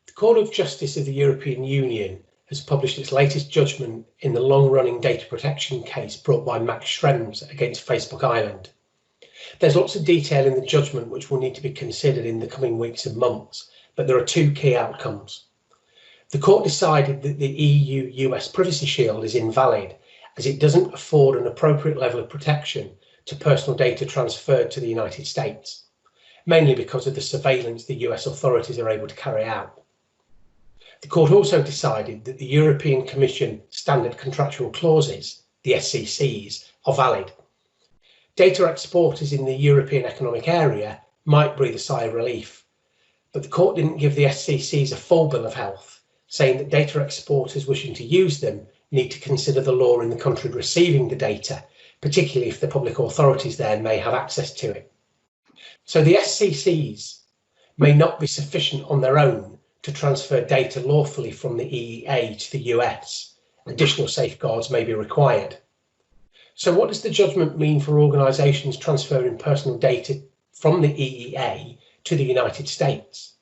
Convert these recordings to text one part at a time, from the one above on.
The Court of Justice of the European Union has published its latest judgment in the long-running data protection case brought by Max Schrems against Facebook Ireland. There's lots of detail in the judgment which will need to be considered in the coming weeks and months, but there are two key outcomes. The court decided that the EU-US Privacy Shield is invalid as it doesn't afford an appropriate level of protection to personal data transferred to the United States, mainly because of the surveillance the US authorities are able to carry out. The court also decided that the European Commission Standard Contractual Clauses, the SCCs, are valid. Data exporters in the European Economic Area might breathe a sigh of relief, but the court didn't give the SCCs a full bill of health, saying that data exporters wishing to use them need to consider the law in the country receiving the data, particularly if the public authorities there may have access to it. So the SCCs may not be sufficient on their own to transfer data lawfully from the EEA to the US. Additional safeguards may be required. So what does the judgment mean for organisations transferring personal data from the EEA to the United States?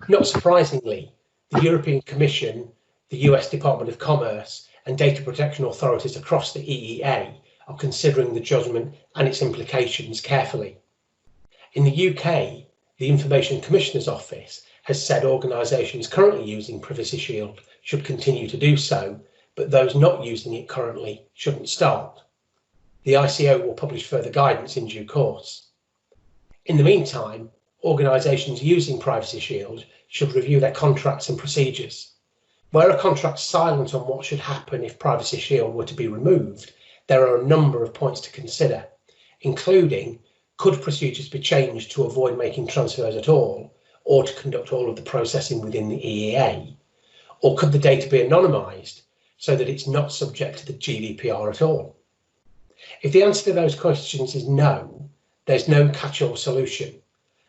Not surprisingly, the European Commission, the US Department of Commerce and data protection authorities across the EEA are considering the judgment and its implications carefully. In the UK, the Information Commissioner's Office has said organisations currently using Privacy Shield should continue to do so, but those not using it currently shouldn't start. The ICO will publish further guidance in due course. In the meantime, organisations using Privacy Shield should review their contracts and procedures. Where a contract's silent on what should happen if Privacy Shield were to be removed, there are a number of points to consider, including could procedures be changed to avoid making transfers at all, or to conduct all of the processing within the EEA? Or could the data be anonymised so that it's not subject to the GDPR at all? If the answer to those questions is no, there's no catch-all solution.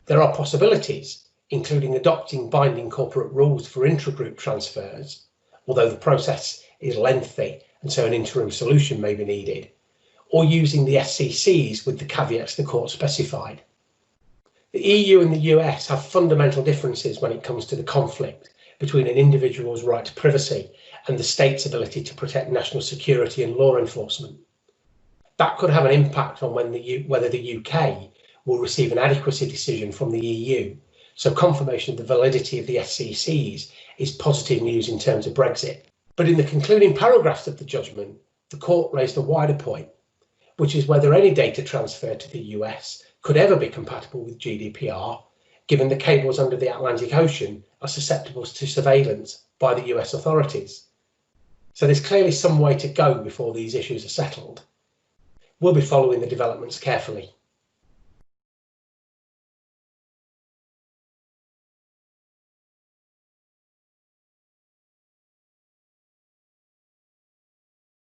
There are possibilities, including adopting binding corporate rules for intra-group transfers, although the process is lengthy and so an interim solution may be needed, or using the SCCs with the caveats the court specified. The EU and the US have fundamental differences when it comes to the conflict between an individual's right to privacy and the state's ability to protect national security and law enforcement. That could have an impact on whether the UK will receive an adequacy decision from the EU, so confirmation of the validity of the SCCs is positive news in terms of Brexit. But in the concluding paragraphs of the judgment, the court raised a wider point, which is whether any data transfer to the US could ever be compatible with GDPR, given the cables under the Atlantic Ocean are susceptible to surveillance by the US authorities. So there's clearly some way to go before these issues are settled. We'll be following the developments carefully.